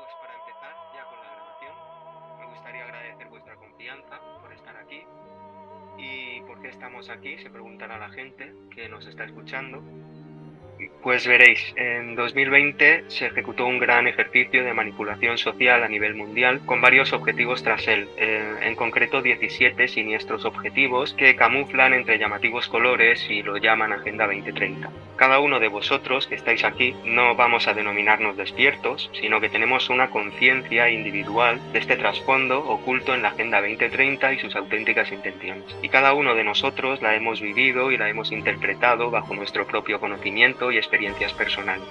Pues para empezar ya con la grabación, me gustaría agradecer vuestra confianza por estar aquí. ¿Y por qué estamos aquí? Se preguntará la gente que nos está escuchando. Pues veréis, en 2020 se ejecutó un gran ejercicio de manipulación social a nivel mundial con varios objetivos tras él, en concreto 17 siniestros objetivos que camuflan entre llamativos colores y lo llaman Agenda 2030. Cada uno de vosotros que estáis aquí no vamos a denominarnos despiertos, sino que tenemos una conciencia individual de este trasfondo oculto en la Agenda 2030 y sus auténticas intenciones. Y cada uno de nosotros la hemos vivido y la hemos interpretado bajo nuestro propio conocimiento y experiencias personales.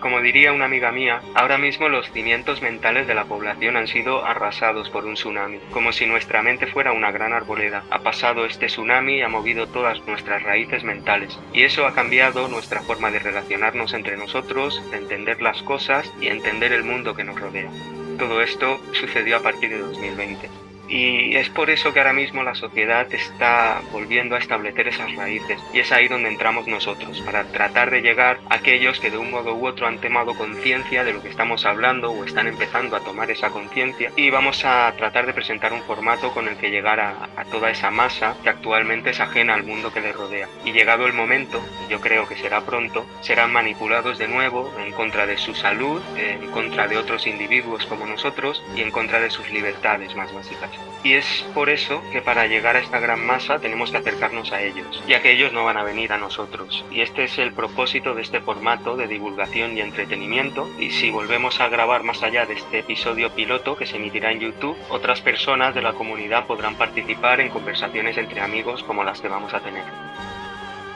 Como diría una amiga mía, ahora mismo los cimientos mentales de la población han sido arrasados por un tsunami, como si nuestra mente fuera una gran arboleda. Ha pasado este tsunami y ha movido todas nuestras raíces mentales, y eso ha cambiado nuestra forma de relacionarnos entre nosotros, de entender las cosas y entender el mundo que nos rodea. Todo esto sucedió a partir de 2020. Y es por eso que ahora mismo la sociedad está volviendo a establecer esas raíces, y es ahí donde entramos nosotros, para tratar de llegar a aquellos que de un modo u otro han tomado conciencia de lo que estamos hablando o están empezando a tomar esa conciencia, y vamos a tratar de presentar un formato con el que llegar a toda esa masa que actualmente es ajena al mundo que les rodea. Y llegado el momento, y yo creo que será pronto, serán manipulados de nuevo en contra de su salud, en contra de otros individuos como nosotros y en contra de sus libertades más básicas. Y es por eso que para llegar a esta gran masa tenemos que acercarnos a ellos, ya que ellos no van a venir a nosotros. Y este es el propósito de este formato de divulgación y entretenimiento. Y si volvemos a grabar más allá de este episodio piloto que se emitirá en YouTube, otras personas de la comunidad podrán participar en conversaciones entre amigos como las que vamos a tener.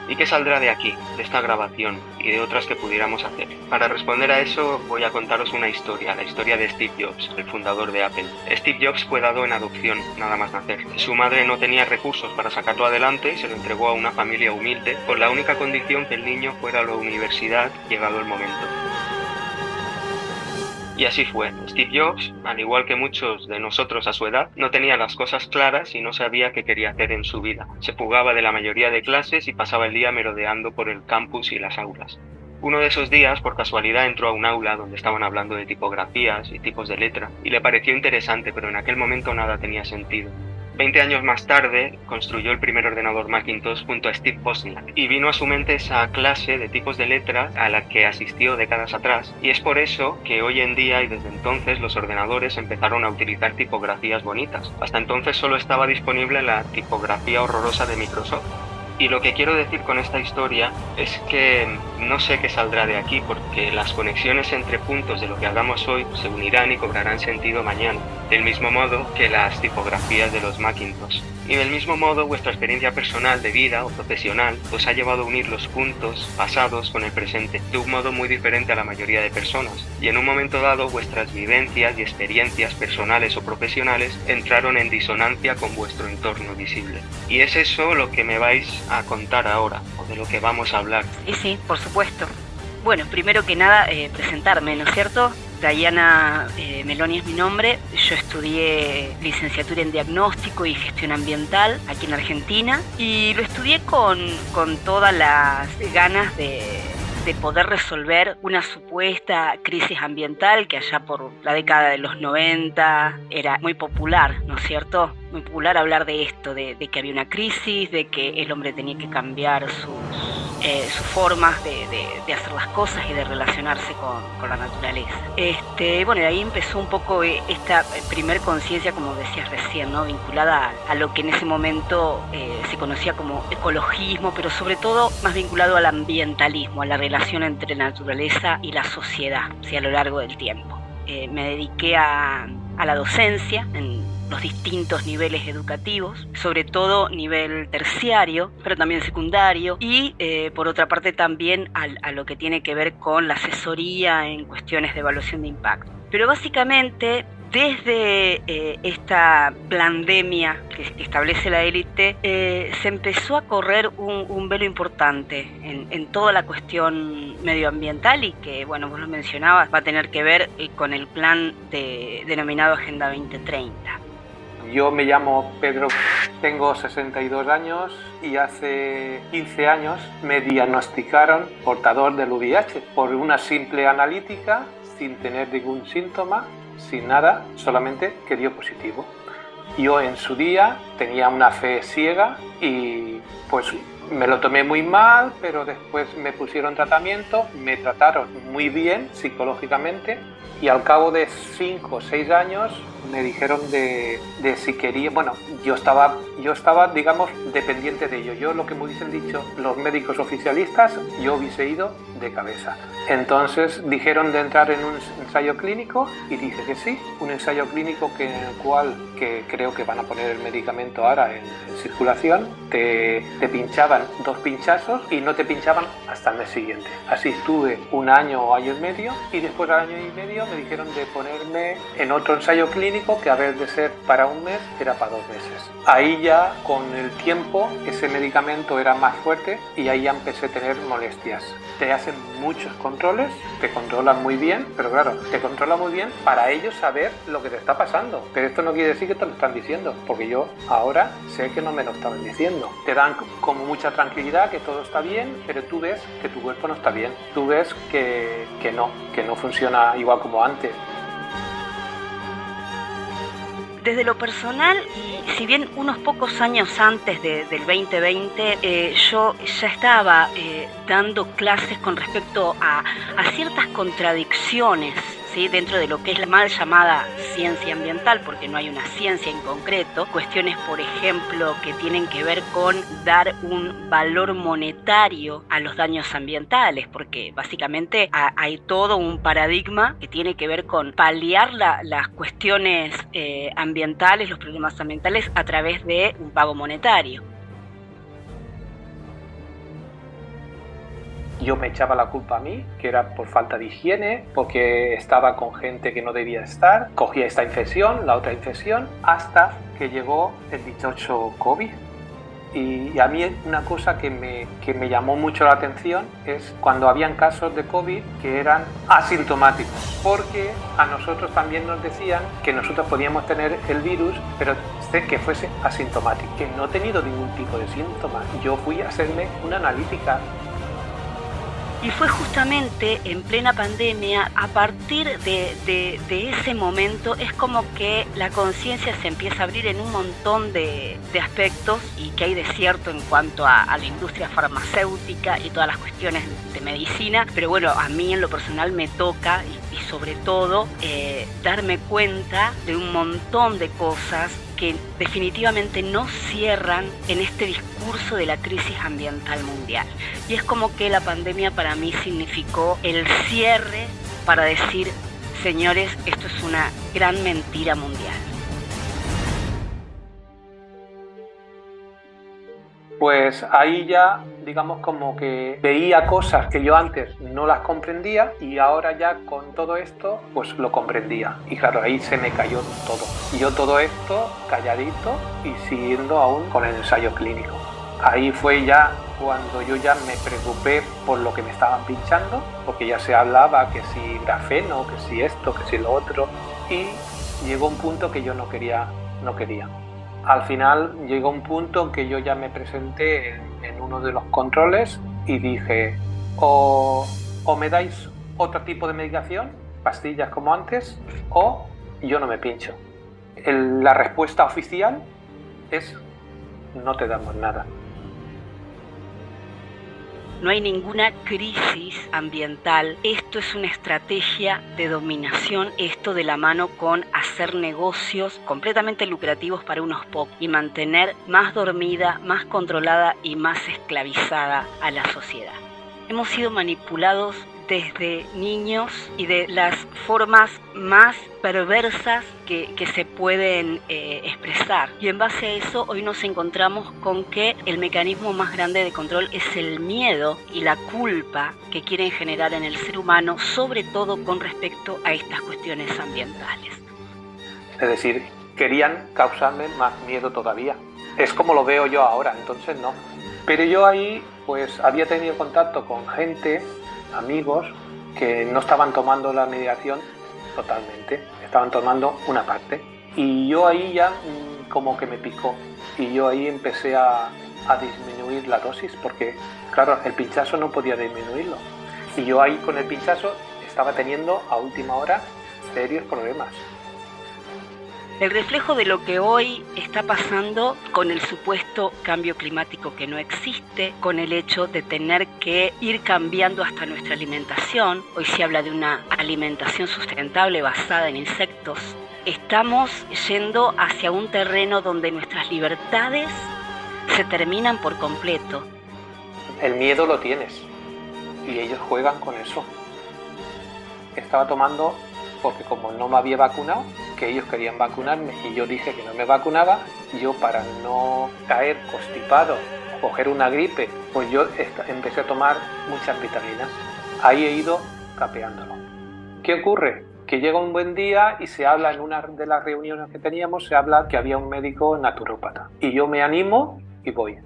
¿Y qué saldrá de aquí, de esta grabación y de otras que pudiéramos hacer? Para responder a eso voy a contaros una historia, la historia de Steve Jobs, el fundador de Apple. Steve Jobs fue dado en adopción, nada más nacer. Su madre no tenía recursos para sacarlo adelante y se lo entregó a una familia humilde, con la única condición que el niño fuera a la universidad llegado el momento. Y así fue. Steve Jobs, al igual que muchos de nosotros a su edad, no tenía las cosas claras y no sabía qué quería hacer en su vida. Se fugaba de la mayoría de clases y pasaba el día merodeando por el campus y las aulas. Uno de esos días, por casualidad, entró a un aula donde estaban hablando de tipografías y tipos de letra, y le pareció interesante, pero en aquel momento nada tenía sentido. 20 años más tarde, construyó el primer ordenador Macintosh junto a Steve Wozniak, y vino a su mente esa clase de tipos de letras a la que asistió décadas atrás, y es por eso que hoy en día y desde entonces los ordenadores empezaron a utilizar tipografías bonitas. Hasta entonces solo estaba disponible la tipografía horrorosa de Microsoft. Y lo que quiero decir con esta historia es que no sé qué saldrá de aquí, porque las conexiones entre puntos de lo que hagamos hoy se unirán y cobrarán sentido mañana, del mismo modo que las tipografías de los Macintosh. Y del mismo modo vuestra experiencia personal de vida o profesional os ha llevado a unir los puntos pasados con el presente, de un modo muy diferente a la mayoría de personas. Y en un momento dado vuestras vivencias y experiencias personales o profesionales entraron en disonancia con vuestro entorno visible. Y es eso lo que me vais a contar ahora, o de lo que vamos a hablar. Sí, por supuesto. Bueno, primero que nada, presentarme, ¿no es cierto? Diana Meloni es mi nombre. Yo estudié licenciatura en diagnóstico y gestión ambiental aquí en Argentina, y lo estudié con todas las ganas de poder resolver una supuesta crisis ambiental que allá por la década de los 90 era muy popular, ¿no es cierto? Muy popular hablar de esto, de que había una crisis, de que el hombre tenía que cambiar sus formas de hacer las cosas y de relacionarse con la naturaleza. Bueno, de ahí empezó un poco esta primer conciencia, como decías recién, ¿no? Vinculada a lo que en ese momento se conocía como ecologismo, pero sobre todo más vinculado al ambientalismo, a la relación entre la naturaleza y la sociedad, ¿sí? A lo largo del tiempo. Me dediqué a la docencia en los distintos niveles educativos, sobre todo nivel terciario, pero también secundario, y por otra parte también a lo que tiene que ver con la asesoría en cuestiones de evaluación de impacto. Pero básicamente, desde esta pandemia que establece la élite, se empezó a correr un velo importante en toda la cuestión medioambiental, y que, bueno, vos lo mencionabas, va a tener que ver con el plan denominado Agenda 2030. Yo me llamo Pedro, tengo 62 años y hace 15 años me diagnosticaron portador del VIH por una simple analítica sin tener ningún síntoma, sin nada, solamente que dio positivo. Yo en su día tenía una fe ciega y pues me lo tomé muy mal, pero después me pusieron tratamiento, me trataron muy bien psicológicamente y al cabo de 5 o 6 años me dijeron de si quería, bueno, yo estaba, digamos, dependiente de ello. Yo, lo que me hubiesen dicho los médicos oficialistas, yo hubiese ido de cabeza. Entonces dijeron de entrar en un ensayo clínico y dije que sí, un ensayo clínico en el cual que creo que van a poner el medicamento ahora en circulación, te pinchaban 2 pinchazos y no te pinchaban hasta el mes siguiente. Así estuve 1 año o año y medio y después al año y medio me dijeron de ponerme en otro ensayo clínico que a vez de ser para 1 mes era para 2 meses. Ahí ya con el tiempo ese medicamento era más fuerte y ahí ya empecé a tener molestias. Te hacen muchos controles, te controlan muy bien, pero claro, te controlan muy bien para ellos saber lo que te está pasando. Pero esto no quiere decir que te lo están diciendo, porque yo ahora sé que no me lo estaban diciendo. Te dan como mucha tranquilidad, que todo está bien, pero tú ves que tu cuerpo no está bien. Tú ves que no funciona igual como antes. Desde lo personal, y si bien unos pocos años antes del 2020, yo ya estaba dando clases con respecto a ciertas contradicciones, ¿sí?, dentro de lo que es la mal llamada ciencia ambiental, porque no hay una ciencia en concreto. Cuestiones, por ejemplo, que tienen que ver con dar un valor monetario a los daños ambientales, porque básicamente hay todo un paradigma que tiene que ver con paliar las cuestiones ambientales, los problemas ambientales, a través de un pago monetario. Yo me echaba la culpa a mí, que era por falta de higiene, porque estaba con gente que no debía estar, cogía esta infección, la otra infección, hasta que llegó el dichoso COVID. Y a mí una cosa que me llamó mucho la atención es cuando habían casos de COVID que eran asintomáticos, porque a nosotros también nos decían que nosotros podíamos tener el virus, pero que fuese asintomático, que no he tenido ningún tipo de síntomas. Yo fui a hacerme una analítica. Y fue justamente en plena pandemia, a partir de ese momento, es como que la conciencia se empieza a abrir en un montón de aspectos, y que hay desierto en cuanto a la industria farmacéutica y todas las cuestiones de medicina. Pero bueno, a mí en lo personal me toca, y sobre todo, darme cuenta de un montón de cosas que definitivamente no cierran en este discurso de la crisis ambiental mundial. Y es como que la pandemia para mí significó el cierre para decir, señores, esto es una gran mentira mundial. Pues ahí ya, digamos, como que veía cosas que yo antes no las comprendía y ahora ya con todo esto, pues lo comprendía. Y claro, ahí se me cayó todo. Y yo todo esto calladito y siguiendo aún con el ensayo clínico. Ahí fue ya cuando yo ya me preocupé por lo que me estaban pinchando, porque ya se hablaba que si grafeno, que si esto, que si lo otro. Y llegó un punto que yo no quería. Al final llegó un punto en que yo ya me presenté en uno de los controles y dije, o me dais otro tipo de medicación, pastillas como antes, o yo no me pincho. La respuesta oficial es, no te damos nada. No hay ninguna crisis ambiental. Esto es una estrategia de dominación, esto de la mano con hacer negocios completamente lucrativos para unos pocos y mantener más dormida, más controlada y más esclavizada a la sociedad. Hemos sido manipulados desde niños y de las formas más perversas que se pueden expresar. Y en base a eso hoy nos encontramos con que el mecanismo más grande de control es el miedo y la culpa que quieren generar en el ser humano, sobre todo con respecto a estas cuestiones ambientales. Es decir, querían causarme más miedo todavía. Es como lo veo yo ahora, entonces no. Pero yo ahí pues había tenido contacto con gente, amigos, que no estaban tomando la medicación totalmente, estaban tomando una parte. Y yo ahí ya como que me picó y yo ahí empecé a disminuir la dosis porque, claro, el pinchazo no podía disminuirlo. Y yo ahí con el pinchazo estaba teniendo a última hora serios problemas. El reflejo de lo que hoy está pasando con el supuesto cambio climático que no existe, con el hecho de tener que ir cambiando hasta nuestra alimentación. Hoy se habla de una alimentación sustentable basada en insectos. Estamos yendo hacia un terreno donde nuestras libertades se terminan por completo. El miedo lo tienes y ellos juegan con eso. Estaba tomando, porque como no me había vacunado, que ellos querían vacunarme y yo dije que no me vacunaba, yo para no caer constipado, coger una gripe, pues yo empecé a tomar muchas vitaminas. Ahí he ido capeándolo. ¿Qué ocurre? Que llega un buen día y se habla en una de las reuniones que teníamos, se habla que había un médico naturópata. Y yo me animo y voy.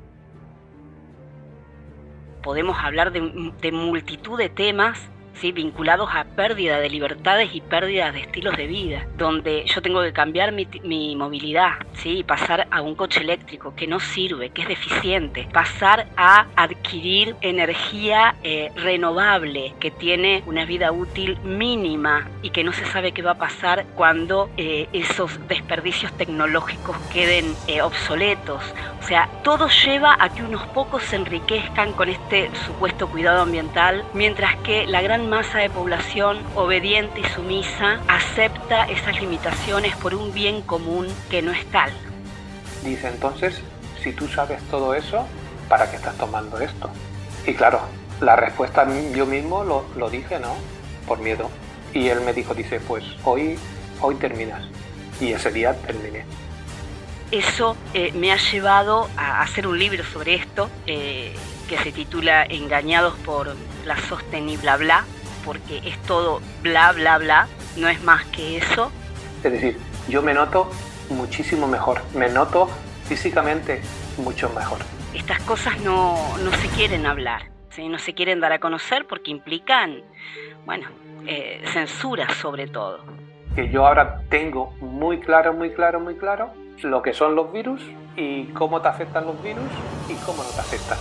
Podemos hablar de multitud de temas, ¿sí?, vinculados a pérdida de libertades y pérdida de estilos de vida, donde yo tengo que cambiar mi movilidad, ¿sí?, pasar a un coche eléctrico que no sirve, que es deficiente, pasar a adquirir energía renovable, que tiene una vida útil mínima y que no se sabe qué va a pasar cuando esos desperdicios tecnológicos queden obsoletos. O sea, todo lleva a que unos pocos se enriquezcan con este supuesto cuidado ambiental, mientras que la gran masa de población obediente y sumisa acepta esas limitaciones por un bien común que no es tal. Dice, entonces, si tú sabes todo eso, ¿para qué estás tomando esto? Y claro, la respuesta yo mismo lo dije, ¿no? Por miedo. Y él me dijo, dice, pues hoy terminas. Y ese día terminé. Eso me ha llevado a hacer un libro sobre esto, que se titula Engañados por la sostenible bla, porque es todo bla, bla, bla, no es más que eso. Es decir, yo me noto muchísimo mejor, me noto físicamente mucho mejor. Estas cosas no se quieren hablar, ¿sí? No se quieren dar a conocer porque implican, bueno, censura sobre todo. Que yo ahora tengo muy claro lo que son los virus y cómo te afectan los virus y cómo no te afectan.